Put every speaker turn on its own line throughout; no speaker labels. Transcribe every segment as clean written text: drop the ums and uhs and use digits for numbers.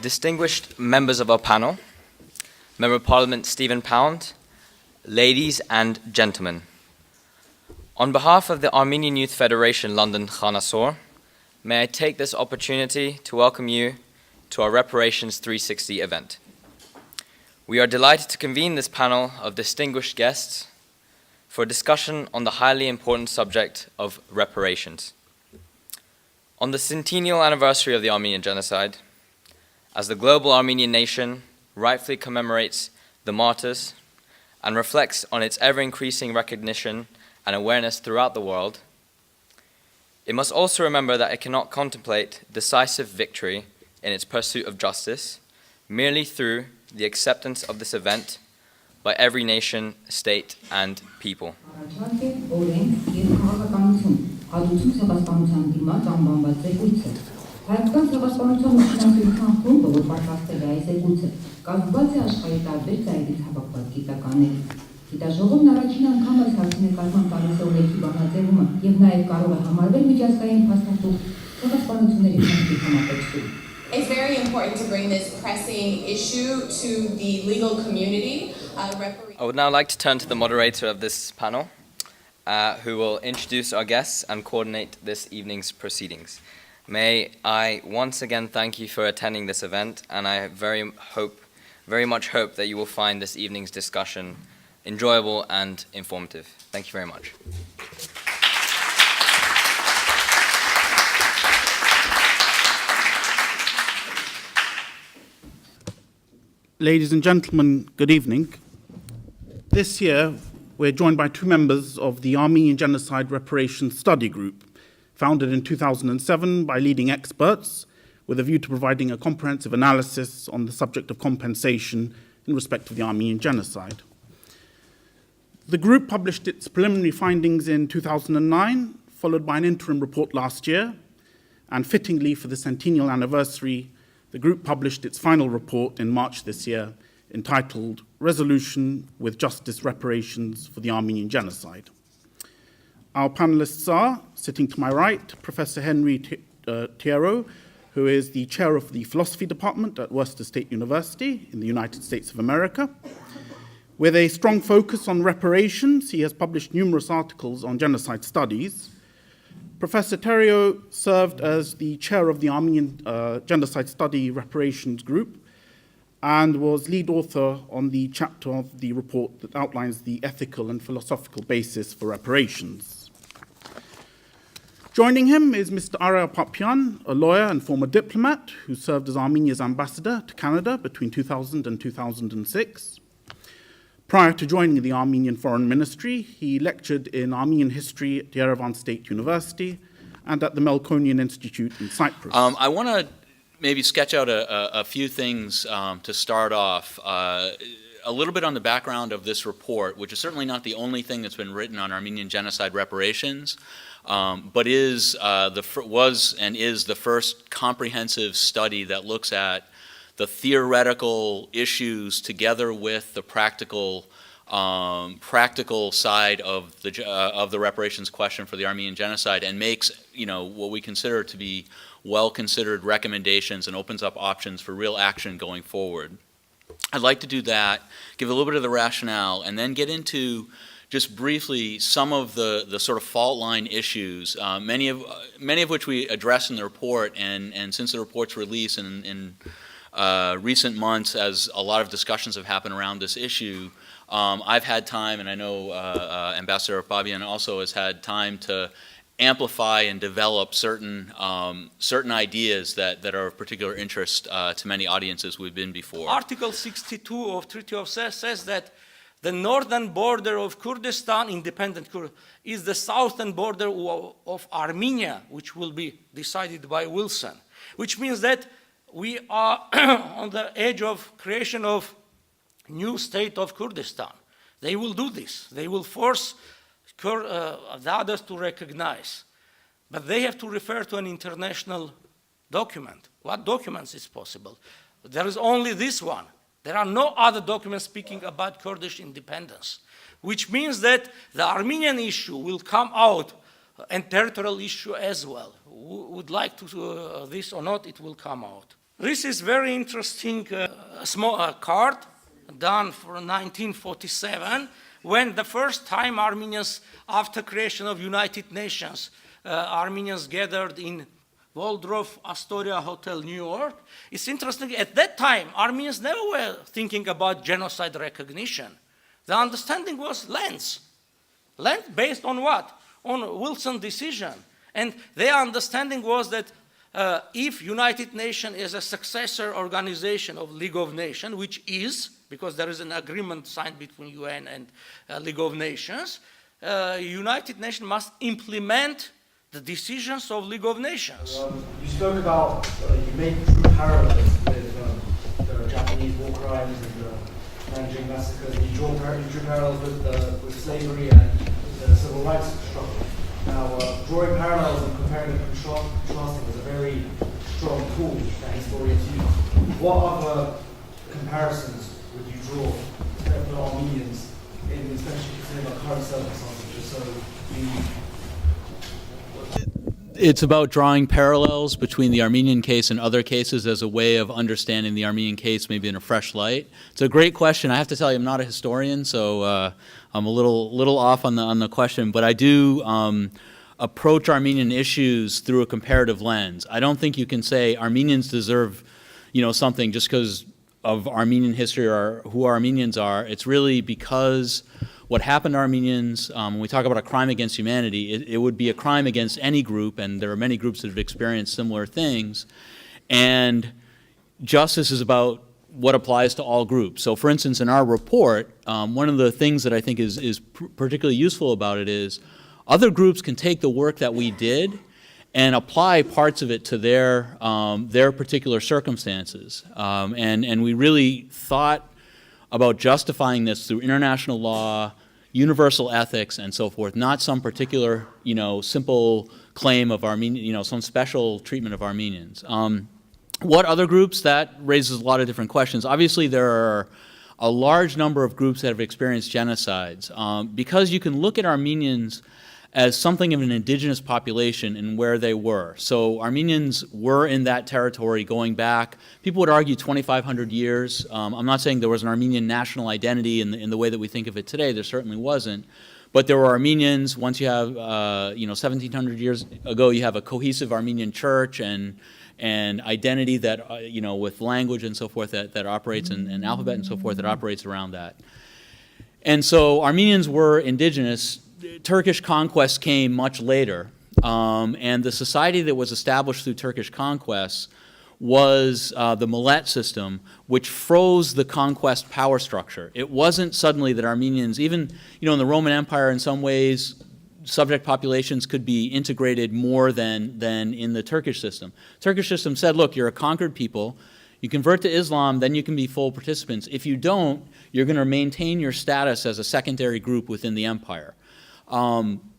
Distinguished members of our panel, Member of Parliament Stephen Pound, ladies and gentlemen. On behalf of the Armenian Youth Federation London Խանասոր, may I take this opportunity to welcome you to our Reparations 360 event. We are delighted to convene this panel of distinguished guests for a discussion on the highly important subject of reparations. On the centennial anniversary of the Armenian Genocide, as the global Armenian nation rightfully commemorates the martyrs and reflects on its ever-increasing recognition and awareness throughout the world, it must also remember that it cannot contemplate decisive victory in its pursuit of justice merely through the acceptance of this event by every nation, state, and people.
Հայկական ցեղասպանության ուսումնասիրության խումբը, որ պատրաստել է այս զեկույցը, կազմված է աշխարհի տարբեր ծայրից հավաքված գիտականներից։ Գիտաժողովն առաջին անգամ այս հարցի նկատմամբ տալիս է օրենքի բանաձևումը եւ նաեւ կարող է համարվել միջազգային փաստաթուղթ ցեղասպանությունների խնդրի համատեքստում։
It's very important to bring this pressing issue to the legal community.
I would now like to turn to the moderator of this panel, who will introduce our guests and coordinate this evening's proceedings. May I once again thank you for attending this event, and I very much hope that you will find this evening's discussion enjoyable and informative. Thank you very much.
Ladies and gentlemen, good evening. This year, we're joined by two members of the Armenian Genocide Reparations Study Group, founded in 2007 by leading experts with a view to providing a comprehensive analysis on the subject of compensation in respect of the Armenian Genocide. The group published its preliminary findings in 2009, followed by an interim report last year, and fittingly for the centennial anniversary, the group published its final report in March this year, entitled Resolution with Justice Reparations for the Armenian Genocide. Our panelists are, sitting to my right, Professor Henry Theriault, who is the chair of the philosophy department at Worcester State University in the United States of America. With a strong focus on reparations, he has published numerous articles on genocide studies. Professor Theriault served as the chair of the Armenian Genocide Study Reparations Group and was lead author on the chapter of the report that outlines the ethical and philosophical basis for reparations. Joining him is Mr. Ara Papian, a lawyer and former diplomat who served as Armenia's ambassador to Canada between 2000 and 2006. Prior to joining the Armenian Foreign Ministry, he lectured in Armenian history at Yerevan State University and at the Melkonian Institute in Cyprus.
I want to maybe sketch out a few things to start off. A little bit on the background of this report, which is certainly not the only thing that's been written on Armenian genocide reparations, but was and is the first comprehensive study that looks at the theoretical issues together with the practical side of the reparations question for the Armenian genocide, and makes what we consider to be well-considered recommendations and opens up options for real action going forward. I'd like to do that, give a little bit of the rationale, and then get into just briefly some of the sort of fault line issues, many of which we address in the report, and since the report's release in recent months, as a lot of discussions have happened around this issue, I've had time, and I know Ambassador Papian also has had time to amplify and develop certain ideas that are of particular interest to many audiences we've been before.
Article 62 of Treaty of Sèvres says that the northern border of Kurdistan, independent Kurdistan, is the southern border of Armenia, which will be decided by Wilson, which means that we are on the edge of creation of new state of Kurdistan. They will do this. They will force the others to recognize. But they have to refer to an international document. What documents is possible? There is only this one. There are no other documents speaking about Kurdish independence, which means that the Armenian issue will come out, and territorial issue as well. Would like to this or not, it will come out. This is very interesting small card done for 1947, when the first time Armenians, after creation of United Nations, Armenians gathered in Waldorf Astoria Hotel, New York. It's interesting, at that time, Armenians never were thinking about genocide recognition. The understanding was lands. Land based on what? On Wilson's decision. And their understanding was that if United Nations is a successor organization of League of Nations, which is, because there is an agreement signed between UN and League of Nations, United Nations must implement the decisions of League of Nations.
You spoke about, you made true parallels with the Japanese war crimes and the Nanjing massacres, and you drew parallels with slavery and the civil rights struggle. Now, drawing parallels and comparing and contrasting is a very strong tool that historians use. What other comparisons would you draw for Armenians, especially considering our current circumstances, just so we...
It's about drawing parallels between the Armenian case and other cases as a way of understanding the Armenian case maybe in a fresh light. It's a great question. I have to tell you, I'm not a historian, so I'm a little off on the question, but I do approach Armenian issues through a comparative lens. I don't think you can say Armenians deserve, something just because of Armenian history or who Armenians are. It's really because what happened to Armenians, when we talk about a crime against humanity, it would be a crime against any group, and there are many groups that have experienced similar things. And justice is about what applies to all groups. So for instance, in our report, one of the things that I think is particularly useful about it is other groups can take the work that we did and apply parts of it to their particular circumstances. And we really thought about justifying this through international law, universal ethics, and so forth, not some particular, simple claim of Armenian, some special treatment of Armenians. What other groups? That raises a lot of different questions. Obviously, there are a large number of groups that have experienced genocides. Because you can look at Armenians as something of an indigenous population and where they were. So Armenians were in that territory going back, people would argue 2,500 years. I'm not saying there was an Armenian national identity in the way that we think of it today. There certainly wasn't. But there were Armenians. Once you have, 1,700 years ago, you have a cohesive Armenian church and identity that, with language and so forth that operates, and alphabet and so forth that operates around that. And so Armenians were indigenous. Turkish conquest came much later, and the society that was established through Turkish conquest was the Millet system, which froze the conquest power structure. It wasn't suddenly that Armenians, even in the Roman Empire in some ways, subject populations could be integrated more than in the Turkish system. Turkish system said, look, you're a conquered people, you convert to Islam, then you can be full participants. If you don't, you're going to maintain your status as a secondary group within the empire.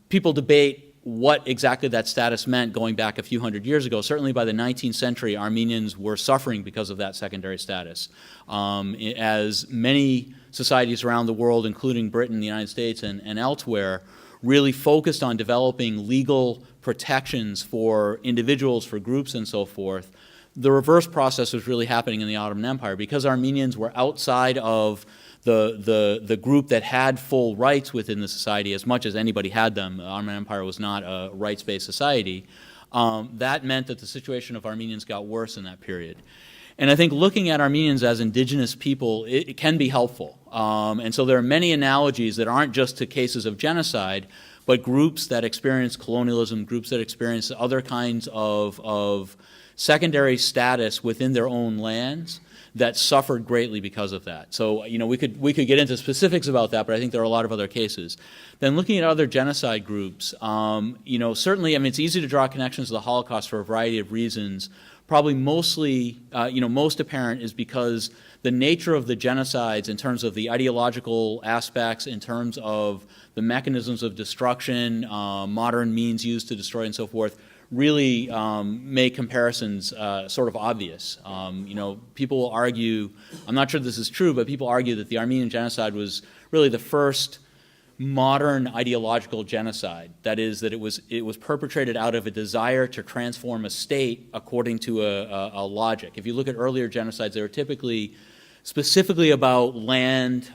People debate what exactly that status meant going back a few hundred years ago. Certainly by the 19th century, Armenians were suffering because of that secondary status. As many societies around the world, including Britain, the United States, and elsewhere, really focused on developing legal protections for individuals, for groups, and so forth, the reverse process was really happening in the Ottoman Empire. Because Armenians were outside of the group that had full rights within the society as much as anybody had them. The Ottoman Empire was not a rights-based society. That meant that the situation of Armenians got worse in that period. And I think looking at Armenians as indigenous people, it can be helpful. And so there are many analogies that aren't just to cases of genocide, but groups that experience colonialism, groups that experience other kinds of secondary status within their own lands that suffered greatly because of that. So, we could get into specifics about that, but I think there are a lot of other cases. Then looking at other genocide groups, certainly, it's easy to draw connections to the Holocaust for a variety of reasons. Probably mostly, most apparent is because the nature of the genocides in terms of the ideological aspects, in terms of the mechanisms of destruction, modern means used to destroy and so forth, really make comparisons sort of obvious. People will argue, I'm not sure this is true, but people argue that the Armenian Genocide was really the first modern ideological genocide. That is, that it was perpetrated out of a desire to transform a state according to a logic. If you look at earlier genocides, they were typically specifically about land,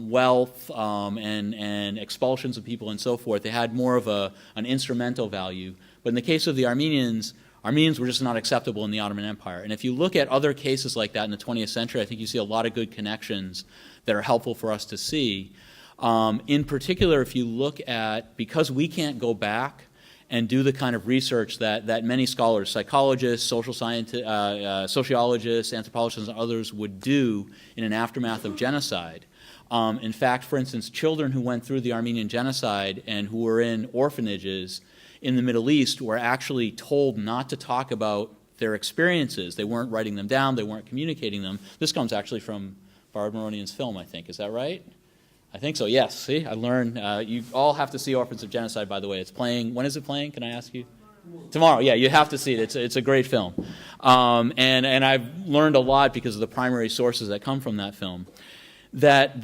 wealth, and expulsions of people and so forth. They had more of an instrumental value. But in the case of the Armenians were just not acceptable in the Ottoman Empire. And if you look at other cases like that in the 20th century, I think you see a lot of good connections that are helpful for us to see. In particular, if you look at, because we can't go back and do the kind of research that many scholars, psychologists, social scientists, sociologists, anthropologists, and others would do in an aftermath of genocide. In fact, for instance, children who went through the Armenian Genocide and who were in orphanages in the Middle East were actually told not to talk about their experiences. They weren't writing them down. They weren't communicating them. This comes actually from Barbara Maronian's film, I think. Is that right? I think so, yes. See, I learned. You all have to see Orphans of Genocide, by the way. It's playing. When is it playing? Can I ask you? Tomorrow. Yeah, you have to see it. It's a great film. And I've learned a lot because of the primary sources that come from that film. That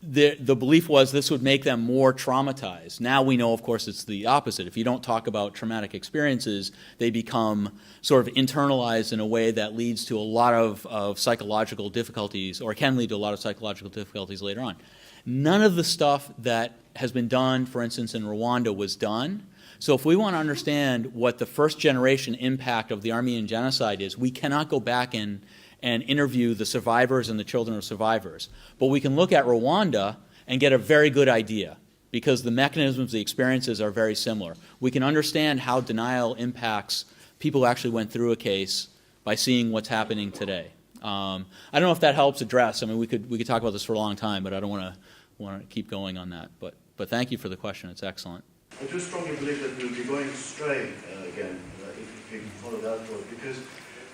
the belief was this would make them more traumatized. Now we know, of course, it's the opposite. If you don't talk about traumatic experiences, they become sort of internalized in a way that leads to a lot of psychological difficulties, or can lead to a lot of psychological difficulties later on. None of the stuff that has been done, for instance, in Rwanda was done. So if we want to understand what the first generation impact of the Armenian Genocide is, we cannot go back and interview the survivors and the children of survivors. But we can look at Rwanda and get a very good idea because the mechanisms, the experiences are very similar. We can understand how denial impacts people who actually went through a case by seeing what's happening today. I don't know if that helps address. We could talk about this for a long time, but I don't want to keep going on that. But thank you for the question. It's excellent.
I do strongly believe that we'll be going astray again if we follow that road, because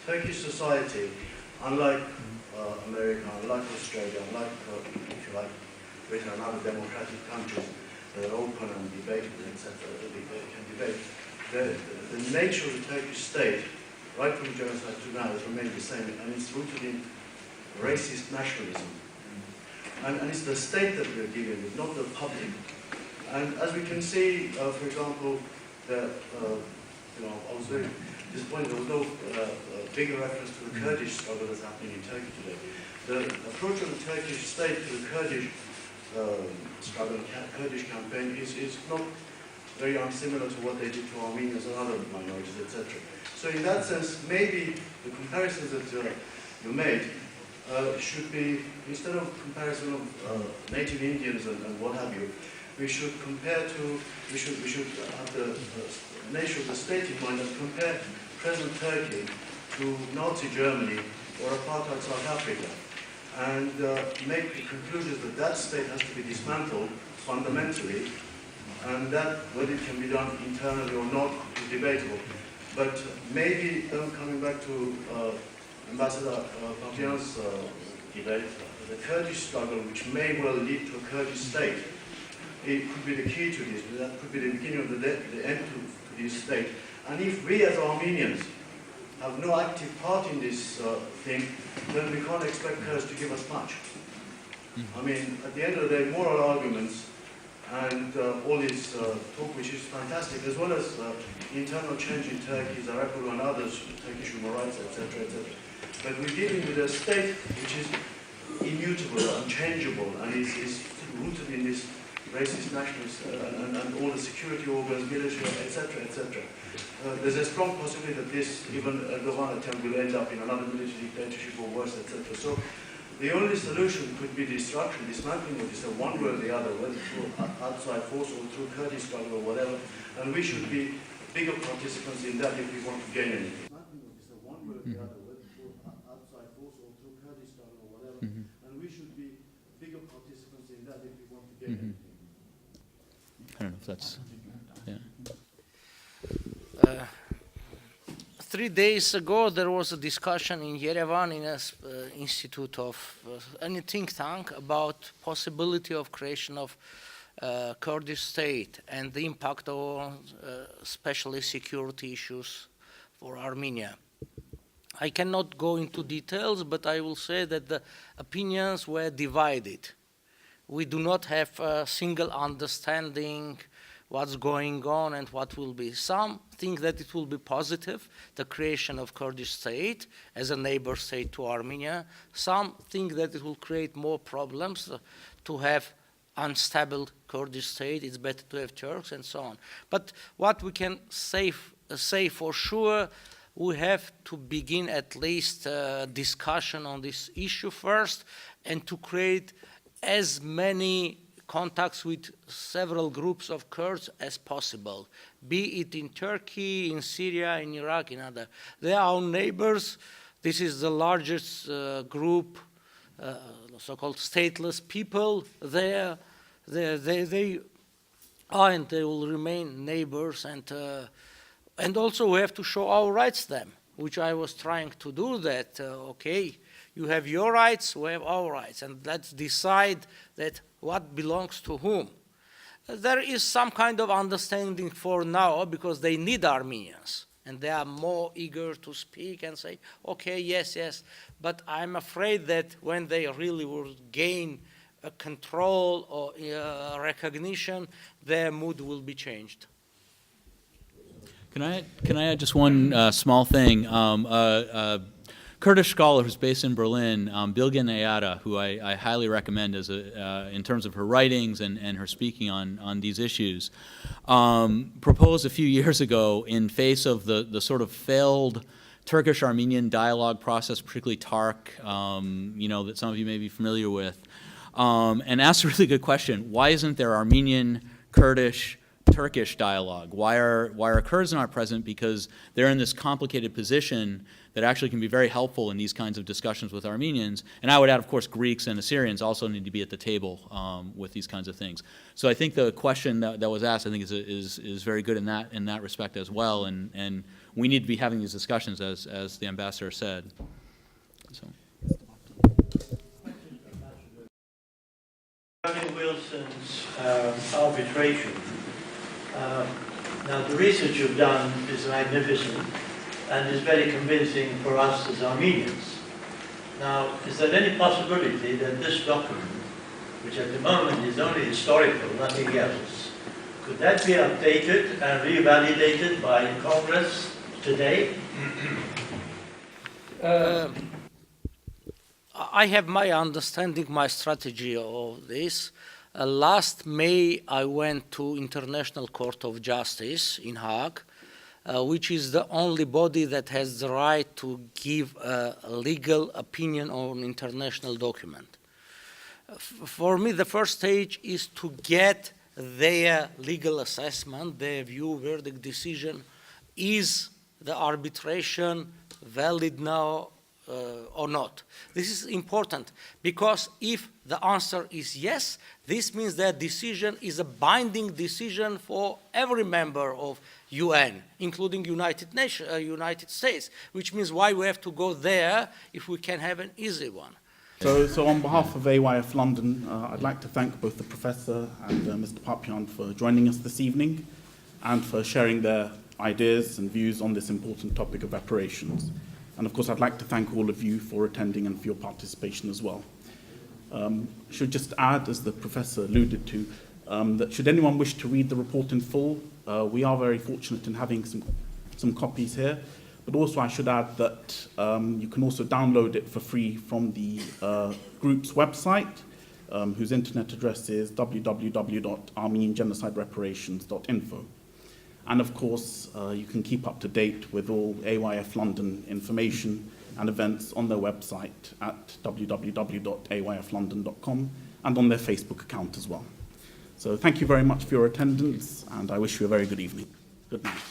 Turkish society, unlike America, unlike Australia, unlike, if you like, Britain and other democratic countries that are open and debatable, etc., can debate, the nature of the Turkish state, right from genocide to now, has remained the same, and it's rooted in racist nationalism. And it's the state that we're dealing with, not the public. And as we can see, for example, I was very disappointed there was no bigger reference to the Kurdish struggle that's happening in Turkey today. The approach of the Turkish state to the Kurdish struggle, Kurdish campaign, is not very unsimilar to what they did to Armenians and other minorities, etc. So in that sense, maybe the comparisons that you made should be, instead of comparison of native Indians and what have you, we should have the nature of the state in mind and compare present Turkey to Nazi Germany or apartheid South Africa, and make the conclusion that that state has to be dismantled fundamentally, and that whether it can be done internally or not is debatable. But maybe coming back to Ambassador Papian's debate, the Kurdish struggle, which may well lead to a Kurdish state, it could be the key to this. That could be the beginning of the end to this state. And if we as Armenians have no active part in this thing, then we can't expect Kurds to give us much. At the end of the day, moral arguments and all this talk, which is fantastic, as well as internal change in Turkey, Theriault and others, Turkish human rights, etc., etc. But we're dealing with a state which is immutable, unchangeable, and is rooted in this racist nationalists and all the security organs, military, etc., etc. There's a strong possibility that this, even Erdogan attempt, will end up in another military dictatorship or worse, etc. So The only solution could be destruction, dismantling of this, one way or the other, whether through outside force or through Kurdish struggle or whatever, and we should be bigger participants in that if we want to gain anything. Dismantling of this, one way or the other, whether through outside force or through Kurdish struggle or whatever, and we should be bigger participants in that if we want to gain anything.
I don't know if that's, yeah.
3 days ago, there was a discussion in Yerevan in an institute of any think tank about possibility of creation of Kurdish state and the impact on especially security issues for Armenia. I cannot go into details, but I will say that the opinions were divided. We do not have a single understanding what's going on and what will be. Some think that it will be positive, the creation of Kurdish state as a neighbor state to Armenia. Some think that it will create more problems to have unstable Kurdish state. It's better to have Turks and so on. But what we can say for sure, we have to begin at least a discussion on this issue first and to create as many contacts with several groups of Kurds as possible, be it in Turkey, in Syria, in Iraq, in other. They are our neighbors. This is the largest group, so-called stateless people there. They are and they will remain neighbors, and also we have to show our rights to them, which I was trying to do that, okay, you have your rights, we have our rights, and let's decide that what belongs to whom. There is some kind of understanding for now because they need Armenians and they are more eager to speak and say, okay, yes, yes. But I'm afraid that when they really will gain a control or recognition, their mood will be changed.
Can I add just one small thing? Kurdish scholar who's based in Berlin, Bilgin Ayada, who I highly recommend as in terms of her writings and her speaking on these issues, proposed a few years ago in face of the sort of failed Turkish-Armenian dialogue process, particularly TARC, that some of you may be familiar with, and asked a really good question: why isn't there Armenian, Kurdish, Turkish dialogue? Why are Kurds not present? Because they're in this complicated position that actually can be very helpful in these kinds of discussions with Armenians. And I would add, of course, Greeks and Assyrians also need to be at the table with these kinds of things. So I think the question that was asked, I think, is very good in that respect as well. And we need to be having these discussions, as the ambassador said. So.
Regarding Wilson's arbitration, now the research you've done is magnificent and is very convincing for us as Armenians. Now, is there any possibility that this document, which at the moment is only historical, nothing else, could that be updated and revalidated by Congress today?
I have my understanding, my strategy of this. Last May, I went to International Court of Justice in Hague, which is the only body that has the right to give a legal opinion on international document. For me, the first stage is to get their legal assessment, their view, verdict, decision. Is the arbitration valid now or not? This is important because if the answer is yes, this means that decision is a binding decision for every member of UN, including United States, which means why we have to go there if we can have an easy one.
So on behalf of AYF London, I'd like to thank both the Professor and Mr. Papian for joining us this evening and for sharing their ideas and views on this important topic of reparations. And of course, I'd like to thank all of you for attending and for your participation as well. Should just add, as the Professor alluded to, that should anyone wish to read the report in full, we are very fortunate in having some copies here. But also I should add that you can also download it for free from the group's website, whose internet address is www.armeniangenocidreparations.info. And of course, you can keep up to date with all AYF London information and events on their website at www.ayflondon.com and on their Facebook account as well. So thank you very much for your attendance, and I wish you a very good evening. Good night.